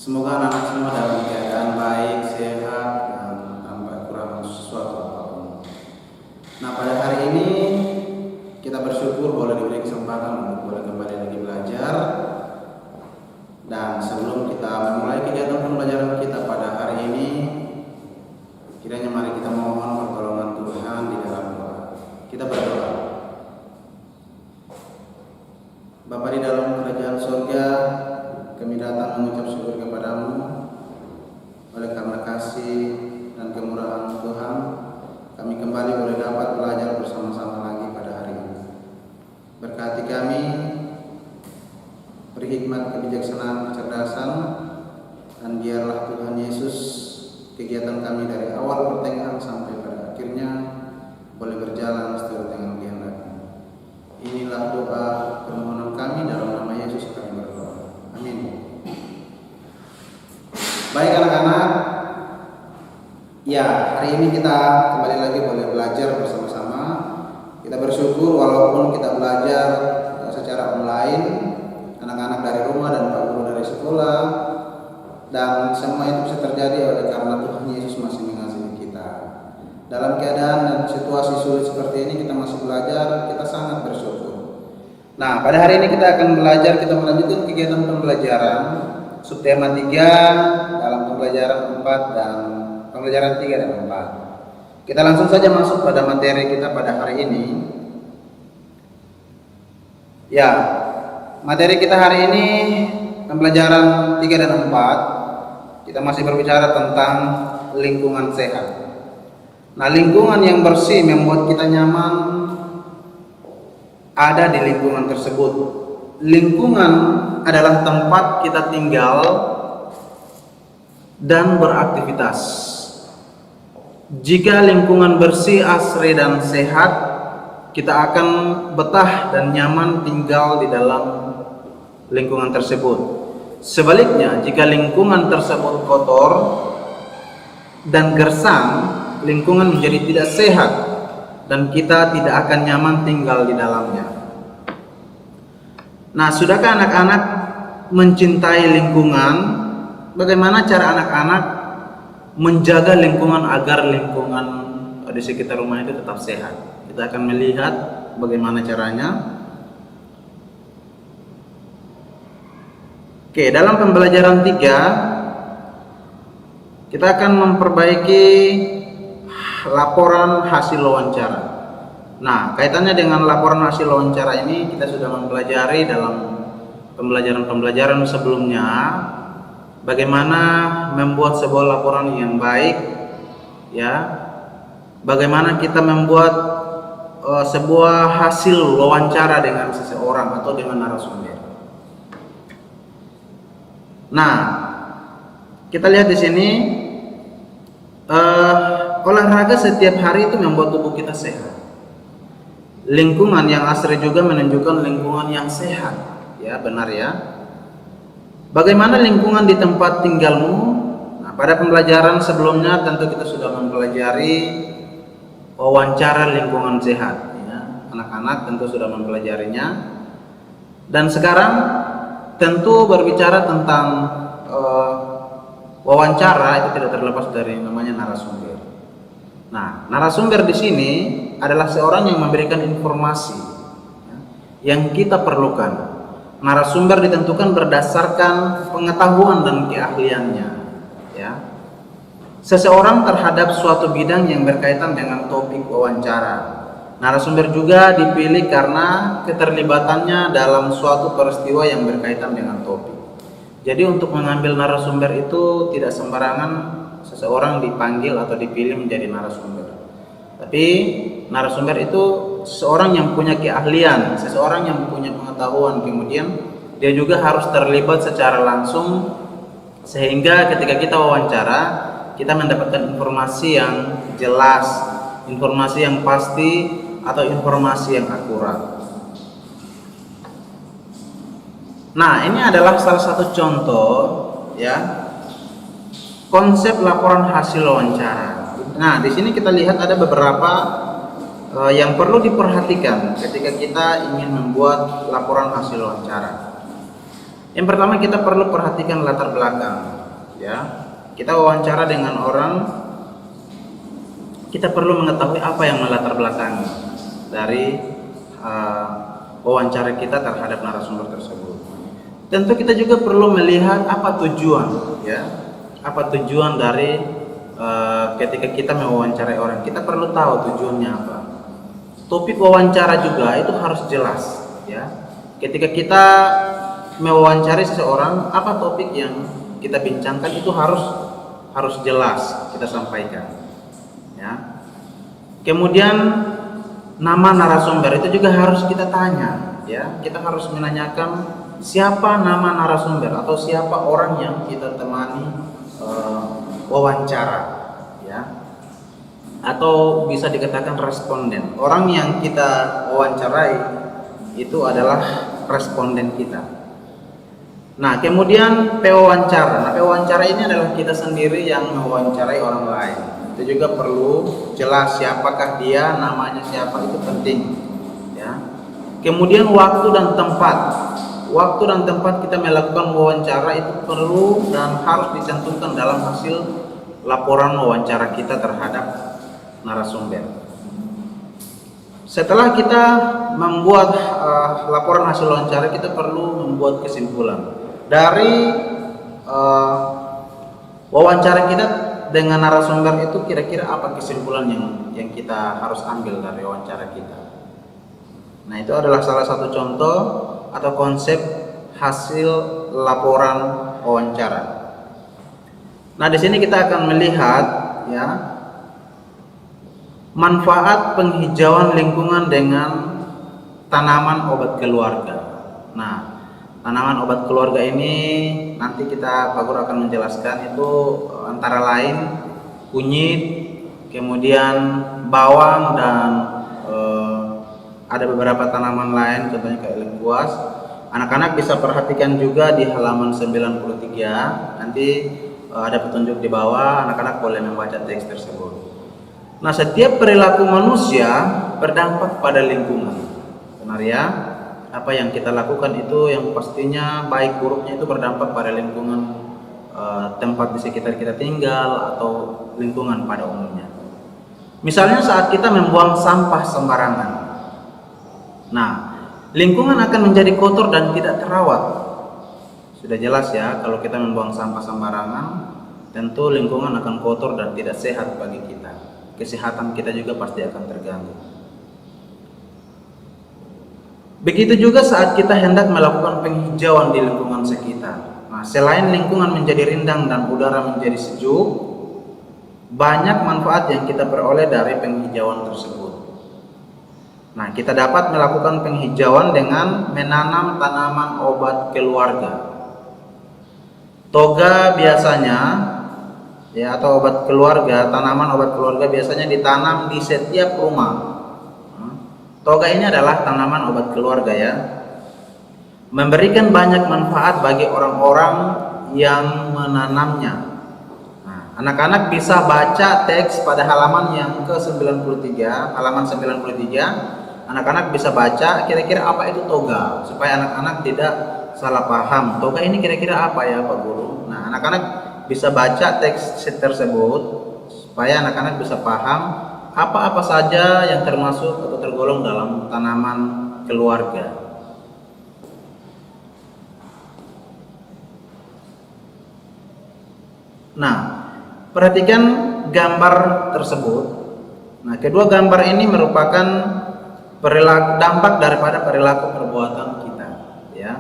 Semoga anak-anak semua dalam keadaan baik, sehat, dan tanpa kekurangan sesuatu apapun. Nah, pada hari ini kita bersyukur boleh diberi kesempatan untuk boleh kembali lagi belajar. Dan sebelum kita memulai kegiatan pembelajaran kita pada hari ini, kiranya mari kita mohon pertolongan Tuhan di dalam doa. Kita berdoa. Bapa di dalam kerajaan surga, kami datang mengucap syukur kepadamu oleh karena kasih dan kemurahan Tuhan. Kami kembali boleh dapat belajar bersama-sama lagi pada hari ini. Berkati kami, beri hikmat, kebijaksanaan, kecerdasan, dan biarlah Tuhan Yesus kegiatan kami dari awal pertengahan sampai pada akhirnya boleh berjalan seturut dengan kehendak-Mu. Inilah doa permohonan kami dalam nama Yesus kami berdoa. Amin. Baik anak-anak, ya hari ini kita kembali lagi boleh belajar bersama-sama. Kita bersyukur walaupun kita belajar secara online, anak-anak dari rumah dan Pak Guru dari sekolah, dan semua itu bisa terjadi oleh karena Tuhan Yesus masih mengasihi kita. Dalam keadaan dan situasi sulit seperti ini kita masih belajar, kita sangat bersyukur. Nah, pada hari ini kita akan belajar, kita melanjutkan kegiatan pembelajaran subtema 3 dalam pembelajaran 4 dan pembelajaran 3 dan 4. Kita langsung saja masuk pada materi kita pada hari ini. Ya, materi kita hari ini pembelajaran 3 dan 4. Kita masih berbicara tentang lingkungan sehat. Nah, lingkungan yang bersih membuat kita nyaman ada di lingkungan tersebut. Lingkungan adalah tempat kita tinggal dan beraktivitas. Jika lingkungan bersih, asri, dan sehat, kita akan betah dan nyaman tinggal di dalam lingkungan tersebut. Sebaliknya, jika lingkungan tersebut kotor dan gersang, lingkungan menjadi tidak sehat dan kita tidak akan nyaman tinggal di dalamnya. Nah, sudahkah anak-anak mencintai lingkungan? Bagaimana cara anak-anak menjaga lingkungan agar lingkungan di sekitar rumah itu tetap sehat? Kita akan melihat bagaimana caranya. Oke, dalam pembelajaran 3 kita akan memperbaiki laporan hasil wawancara. Nah, kaitannya dengan laporan hasil wawancara ini kita sudah mempelajari dalam pembelajaran-pembelajaran sebelumnya bagaimana membuat sebuah laporan yang baik, ya. Bagaimana kita membuat sebuah hasil wawancara dengan seseorang atau dengan narasumber. Nah, kita lihat di sini olahraga setiap hari itu membuat tubuh kita sehat. Lingkungan yang asri juga menunjukkan lingkungan yang sehat, ya, benar ya. Bagaimana lingkungan di tempat tinggalmu? Nah, pada pembelajaran sebelumnya tentu kita sudah mempelajari wawancara lingkungan sehat, ya. Anak-anak tentu sudah mempelajarinya. Dan sekarang tentu berbicara tentang wawancara itu tidak terlepas dari namanya narasumber. Nah, narasumber di sini adalah seorang yang memberikan informasi yang kita perlukan. Narasumber ditentukan berdasarkan pengetahuan dan keahliannya, ya. Seseorang terhadap suatu bidang yang berkaitan dengan topik wawancara. Narasumber juga dipilih karena keterlibatannya dalam suatu peristiwa yang berkaitan dengan topik. Jadi untuk mengambil narasumber itu tidak sembarangan seseorang dipanggil atau dipilih menjadi narasumber. Tapi narasumber itu seseorang yang punya keahlian, seseorang yang punya pengetahuan, kemudian dia juga harus terlibat secara langsung sehingga ketika kita wawancara kita mendapatkan informasi yang jelas, informasi yang pasti atau informasi yang akurat. Nah, ini adalah salah satu contoh, ya, konsep laporan hasil wawancara. Nah, di sini kita lihat ada beberapa yang perlu diperhatikan ketika kita ingin membuat laporan hasil wawancara. Yang pertama, kita perlu perhatikan latar belakang. ya. Kita wawancara dengan orang, kita perlu mengetahui apa yang melatar belakangi dari wawancara kita terhadap narasumber tersebut. Tentu kita juga perlu melihat apa tujuan, ya, apa tujuan dari ketika kita mewawancarai orang. Kita perlu tahu tujuannya apa. Topik wawancara juga itu harus jelas, ya. Ketika kita mewawancari seseorang, apa topik yang kita bincangkan itu harus jelas kita sampaikan, ya. Kemudian nama narasumber itu juga harus kita tanya, ya. Kita harus menanyakan siapa nama narasumber atau siapa orang yang kita temani wawancara, ya. Atau bisa dikatakan responden. Orang yang kita wawancarai itu adalah responden kita. Nah, kemudian pewawancara. Nah, pewawancara ini adalah kita sendiri yang mewawancarai orang lain. Itu juga perlu jelas siapakah dia, namanya siapa, itu penting, ya. Kemudian waktu dan tempat. Waktu dan tempat kita melakukan wawancara itu perlu dan harus dicantumkan dalam hasil laporan wawancara kita terhadap narasumber. Setelah kita membuat laporan hasil wawancara, kita perlu membuat kesimpulan dari wawancara kita dengan narasumber itu. Kira-kira apa kesimpulan yang kita harus ambil dari wawancara kita. Nah, itu adalah salah satu contoh atau konsep hasil laporan wawancara. Nah, di sini kita akan melihat, ya, manfaat penghijauan lingkungan dengan tanaman obat keluarga. Nah, tanaman obat keluarga ini nanti Pak Guru akan menjelaskan, itu antara lain kunyit, kemudian bawang, dan ada beberapa tanaman lain, contohnya kayak lengkuas. Anak-anak bisa perhatikan juga di halaman 93, nanti ada petunjuk di bawah, anak-anak boleh membaca teks tersebut. Nah, setiap perilaku manusia berdampak pada lingkungan. Benar, ya? Apa yang kita lakukan itu yang pastinya baik buruknya itu berdampak pada lingkungan tempat di sekitar kita tinggal atau lingkungan pada umumnya. Misalnya saat kita membuang sampah sembarangan. Nah, lingkungan akan menjadi kotor dan tidak terawat. Sudah jelas, ya, kalau kita membuang sampah sembarangan, tentu lingkungan akan kotor dan tidak sehat bagi kita. Kesehatan kita juga pasti akan terganggu. Begitu juga saat kita hendak melakukan penghijauan di lingkungan sekitar. Nah, selain lingkungan menjadi rindang dan udara menjadi sejuk, banyak manfaat yang kita peroleh dari penghijauan tersebut. Nah, kita dapat melakukan penghijauan dengan menanam tanaman obat keluarga. Toga biasanya, ya, atau obat keluarga, tanaman obat keluarga biasanya ditanam di setiap rumah. Toga ini adalah tanaman obat keluarga, ya. Memberikan banyak manfaat bagi orang-orang yang menanamnya. Nah, anak-anak bisa baca teks pada halaman yang ke-93, halaman 93. Anak-anak bisa baca kira-kira apa itu toga, supaya anak-anak tidak salah paham. Toga ini kira-kira apa, ya, Pak Guru? Nah, anak-anak bisa baca teks tersebut supaya anak-anak bisa paham apa-apa saja yang termasuk atau tergolong dalam tanaman keluarga. Nah, perhatikan gambar tersebut. Nah, kedua gambar ini merupakan dampak daripada perilaku perbuatan kita, ya.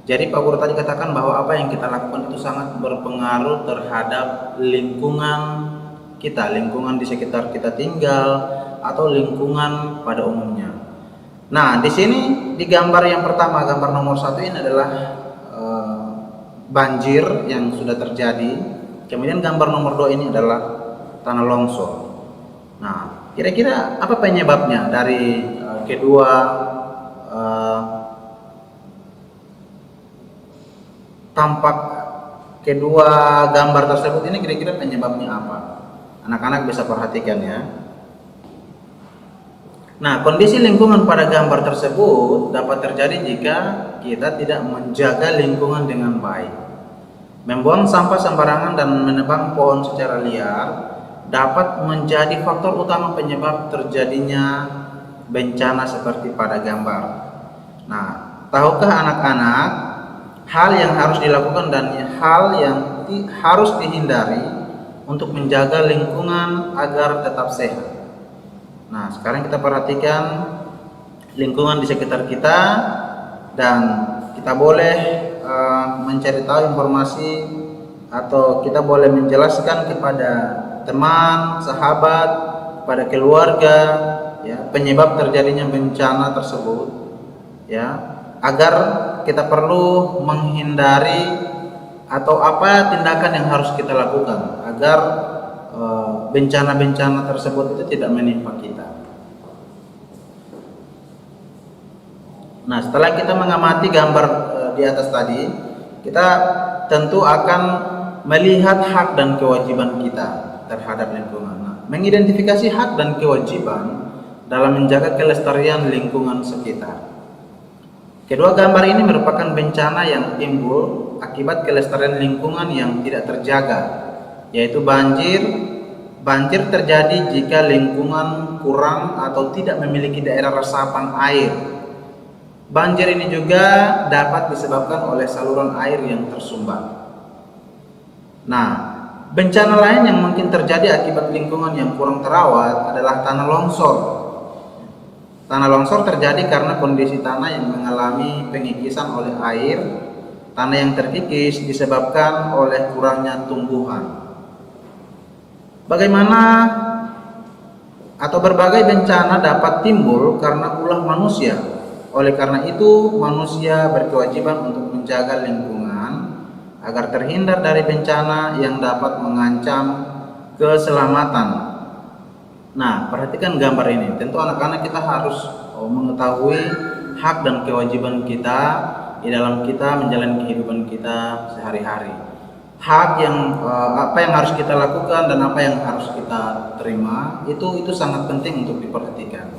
Jadi Pak Guru tadi katakan bahwa apa yang kita lakukan itu sangat berpengaruh terhadap lingkungan kita, lingkungan di sekitar kita tinggal atau lingkungan pada umumnya. Nah, di sini di gambar yang pertama, gambar nomor 1 ini adalah banjir yang sudah terjadi. Kemudian gambar nomor 2 ini adalah tanah longsor. Nah, kira-kira apa penyebabnya dari kedua tampak kedua gambar tersebut ini, kira-kira penyebabnya apa? Anak-anak bisa perhatikan, ya. Nah, kondisi lingkungan pada gambar tersebut dapat terjadi jika kita tidak menjaga lingkungan dengan baik. Membuang sampah sembarangan dan menebang pohon secara liar dapat menjadi faktor utama penyebab terjadinya bencana seperti pada gambar. Nah, tahukah anak-anak hal yang harus dilakukan dan hal yang harus dihindari untuk menjaga lingkungan agar tetap sehat? Nah, sekarang kita perhatikan lingkungan di sekitar kita dan kita boleh mencari tahu informasi atau kita boleh menjelaskan kepada teman, sahabat, kepada keluarga, ya, penyebab terjadinya bencana tersebut, ya, agar kita perlu menghindari atau apa tindakan yang harus kita lakukan agar bencana-bencana tersebut itu tidak menimpa kita. Nah, setelah kita mengamati gambar di atas tadi, kita tentu akan melihat hak dan kewajiban kita terhadap lingkungan. Nah, mengidentifikasi hak dan kewajiban dalam menjaga kelestarian lingkungan sekitar. Kedua gambar ini merupakan bencana yang timbul akibat kelestarian lingkungan yang tidak terjaga, yaitu banjir. Banjir terjadi jika lingkungan kurang atau tidak memiliki daerah resapan air. Banjir ini juga dapat disebabkan oleh saluran air yang tersumbat. Nah, bencana lain yang mungkin terjadi akibat lingkungan yang kurang terawat adalah tanah longsor. Tanah longsor terjadi karena kondisi tanah yang mengalami pengikisan oleh air. Tanah yang terkikis disebabkan oleh kurangnya tumbuhan. Bagaimana atau berbagai bencana dapat timbul karena ulah manusia. Oleh karena itu, manusia berkewajiban untuk menjaga lingkungan agar terhindar dari bencana yang dapat mengancam keselamatan. Nah, perhatikan gambar ini. Tentu anak-anak kita harus mengetahui hak dan kewajiban kita di dalam kita menjalani kehidupan kita sehari-hari. Hak yang apa yang harus kita lakukan dan apa yang harus kita terima itu sangat penting untuk diperhatikan.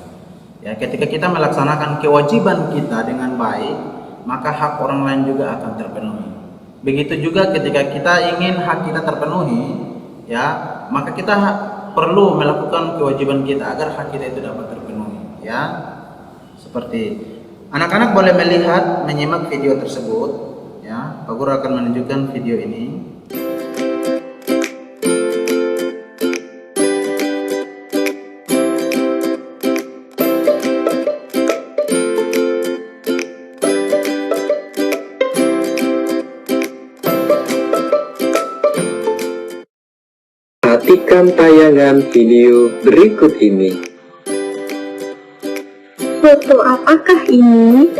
Ya, ketika kita melaksanakan kewajiban kita dengan baik, maka hak orang lain juga akan terpenuhi. Begitu juga ketika kita ingin hak kita terpenuhi, ya, maka kita perlu melakukan kewajiban kita agar hak kita itu dapat terpenuhi, ya. Seperti anak-anak boleh melihat, menyimak video tersebut, ya. Pak Guru akan menunjukkan video ini. Perhatikan tayangan video berikut ini. Foto apakah ini?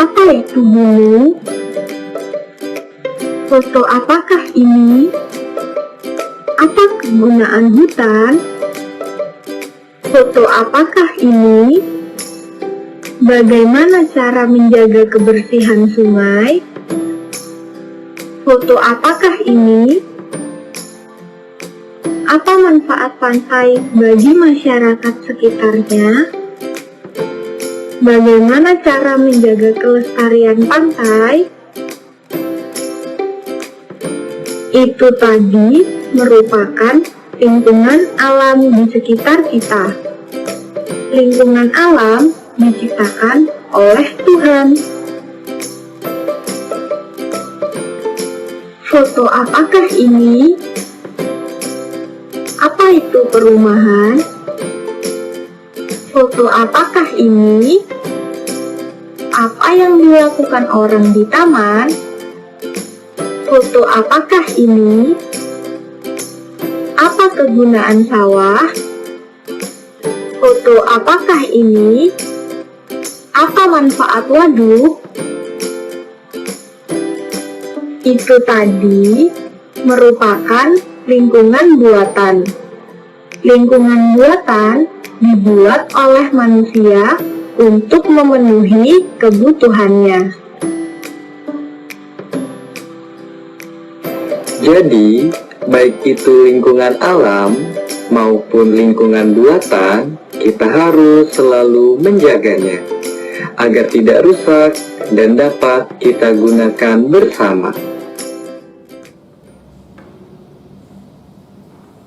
Apa itu gunung? Foto apakah ini? Apa kegunaan hutan? Foto apakah ini? Bagaimana cara menjaga kebersihan sungai? Foto apakah ini? Apa manfaat pantai bagi masyarakat sekitarnya? Bagaimana cara menjaga kelestarian pantai? Itu tadi merupakan lingkungan alam di sekitar kita. Lingkungan alam diciptakan oleh Tuhan. Foto apakah ini? Apa itu perumahan? Foto apakah ini? Apa yang dilakukan orang di taman? Foto apakah ini? Apa kegunaan sawah? Foto apakah ini? Apa manfaat waduk? Itu tadi merupakan lingkungan buatan. Lingkungan buatan dibuat oleh manusia untuk memenuhi kebutuhannya. Jadi, baik itu lingkungan alam maupun lingkungan buatan, kita harus selalu menjaganya agar tidak rusak dan dapat kita gunakan bersama.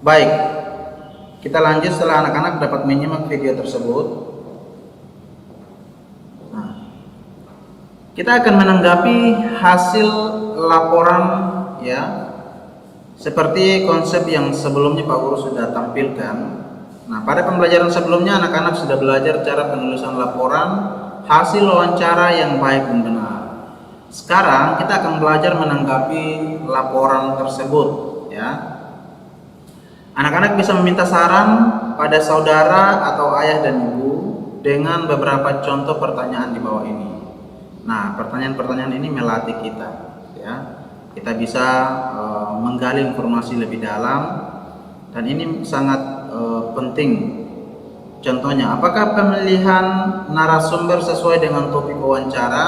Baik, kita lanjut setelah anak-anak dapat menyimak video tersebut. Nah, kita akan menanggapi hasil laporan ya, seperti konsep yang sebelumnya Pak Guru sudah tampilkan. Nah, pada pembelajaran sebelumnya anak-anak sudah belajar cara penulisan laporan hasil wawancara yang baik dan benar. Sekarang kita akan belajar menanggapi laporan tersebut ya. Anak-anak bisa meminta saran pada saudara atau ayah dan ibu dengan beberapa contoh pertanyaan di bawah ini. Nah, pertanyaan-pertanyaan ini melatih kita ya. Kita bisa menggali informasi lebih dalam, dan ini sangat penting. Contohnya, apakah pemilihan narasumber sesuai dengan topik wawancara?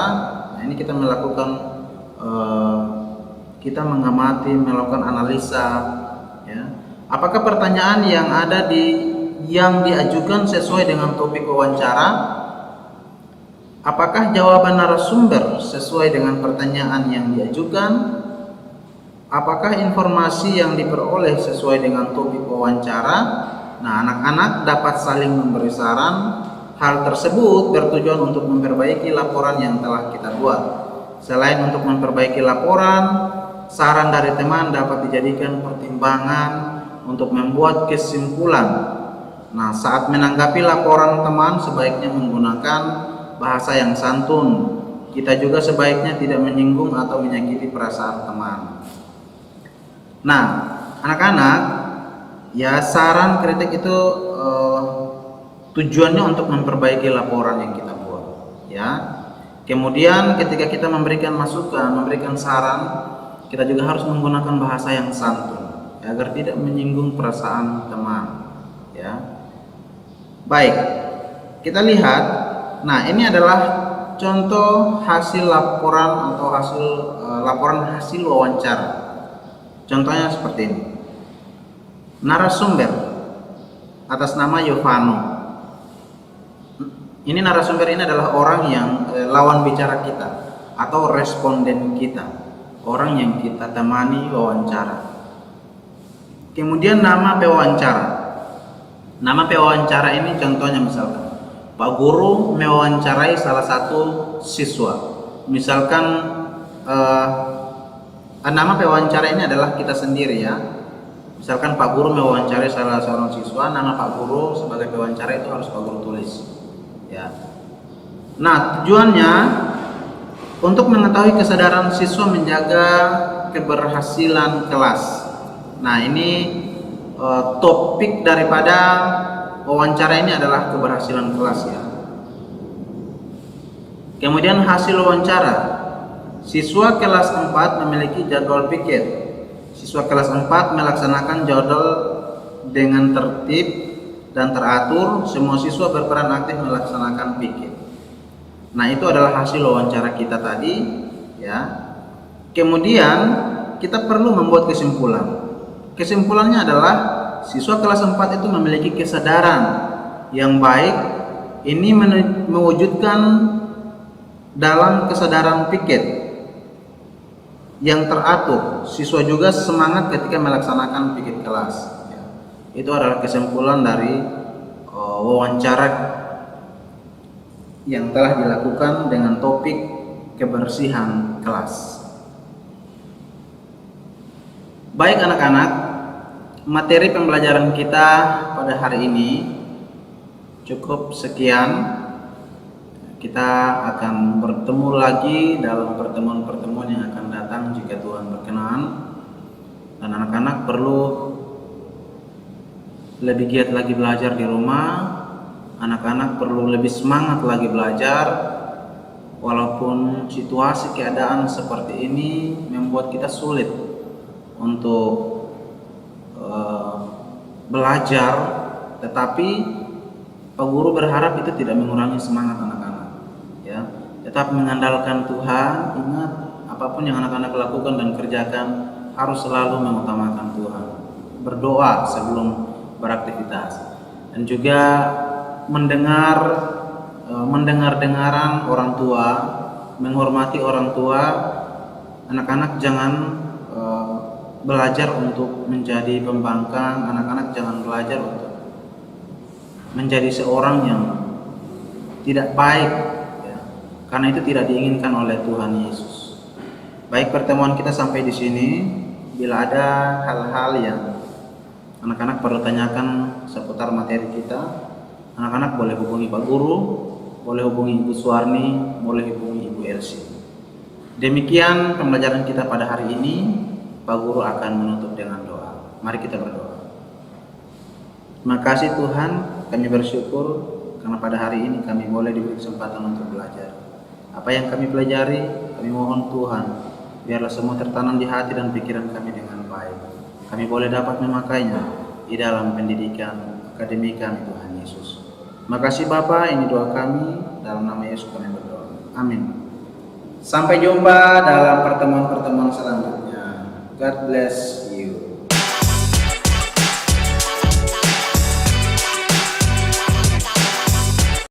Nah, ini kita melakukan kita mengamati, melakukan analisa ya. Apakah pertanyaan yang diajukan sesuai dengan topik wawancara? Apakah jawaban narasumber sesuai dengan pertanyaan yang diajukan? Apakah informasi yang diperoleh sesuai dengan topik wawancara? Nah, anak-anak dapat saling memberi saran. Hal tersebut bertujuan untuk memperbaiki laporan yang telah kita buat. Selain untuk memperbaiki laporan, saran dari teman dapat dijadikan pertimbangan untuk membuat kesimpulan. Nah, saat menanggapi laporan teman sebaiknya menggunakan bahasa yang santun. Kita juga sebaiknya tidak menyinggung atau menyakiti perasaan teman. Nah, anak-anak, ya saran kritik itu tujuannya untuk memperbaiki laporan yang kita buat ya. Kemudian ketika kita memberikan masukan, memberikan saran, kita juga harus menggunakan bahasa yang santun agar tidak menyinggung perasaan teman ya. Baik, kita lihat. Nah, ini adalah contoh hasil laporan atau laporan hasil wawancara. Contohnya seperti ini. Narasumber atas nama Yovano. Ini narasumber ini adalah orang yang lawan bicara kita atau responden kita, orang yang kita temani wawancara. Kemudian nama pewawancara. Nama pewawancara ini contohnya misalkan Pak Guru mewawancarai salah satu siswa. Misalkan nama pewawancara ini adalah kita sendiri ya. Misalkan Pak Guru mewawancarai salah seorang siswa, nama Pak Guru sebagai pewawancara itu harus Pak Guru tulis ya. Nah, tujuannya untuk mengetahui kesadaran siswa menjaga keberhasilan kelas. Nah, ini topik daripada wawancara ini adalah keberhasilan kelas ya. Kemudian hasil wawancara. Siswa kelas 4 memiliki jadwal piket. Siswa kelas 4 melaksanakan jadwal dengan tertib dan teratur. Semua siswa berperan aktif melaksanakan piket. Nah, itu adalah hasil wawancara kita tadi ya. Kemudian kita perlu membuat kesimpulan. Kesimpulannya adalah siswa kelas 4 itu memiliki kesadaran yang baik. Ini mewujudkan dalam kesadaran piket yang teratur. Siswa juga semangat ketika melaksanakan piket kelas ya. Itu adalah kesimpulan dari wawancara yang telah dilakukan dengan topik kebersihan kelas. Baik anak-anak, materi pembelajaran kita pada hari ini cukup sekian. Kita akan bertemu lagi dalam pertemuan-pertemuan yang akan datang jika Tuhan berkenan. Dan anak-anak perlu lebih giat lagi belajar di rumah. Anak-anak perlu lebih semangat lagi belajar. Walaupun situasi keadaan seperti ini membuat kita sulit untuk belajar, tetapi Pak Guru berharap itu tidak mengurangi semangat anak-anak ya. Tetap mengandalkan Tuhan. Ingat, apapun yang anak-anak lakukan dan kerjakan harus selalu mengutamakan Tuhan. Berdoa sebelum beraktivitas, dan juga mendengar-dengaran orang tua, menghormati orang tua. Anak-anak jangan belajar untuk menjadi pembangkang, anak-anak jangan belajar untuk menjadi seorang yang tidak baik, ya. Karena itu tidak diinginkan oleh Tuhan Yesus. Baik, pertemuan kita sampai di sini. Bila ada hal-hal yang anak-anak perlu tanyakan seputar materi kita, anak-anak boleh hubungi Pak Guru, boleh hubungi Ibu Suwarni, boleh hubungi Ibu Elsie. Demikian pembelajaran kita pada hari ini. Pak Guru akan menutup dengan doa. Mari kita berdoa. Terima kasih Tuhan, kami bersyukur karena pada hari ini kami boleh diberi kesempatan untuk belajar. Apa yang kami pelajari, kami mohon Tuhan, biarlah semua tertanam di hati dan pikiran kami dengan baik. Kami boleh dapat memakainya di dalam pendidikan akademik kami, Tuhan Yesus. Terima kasih Bapa, ini doa kami, dalam nama Yesus kami berdoa. Amin. Sampai jumpa dalam pertemuan-pertemuan selanjutnya. God bless.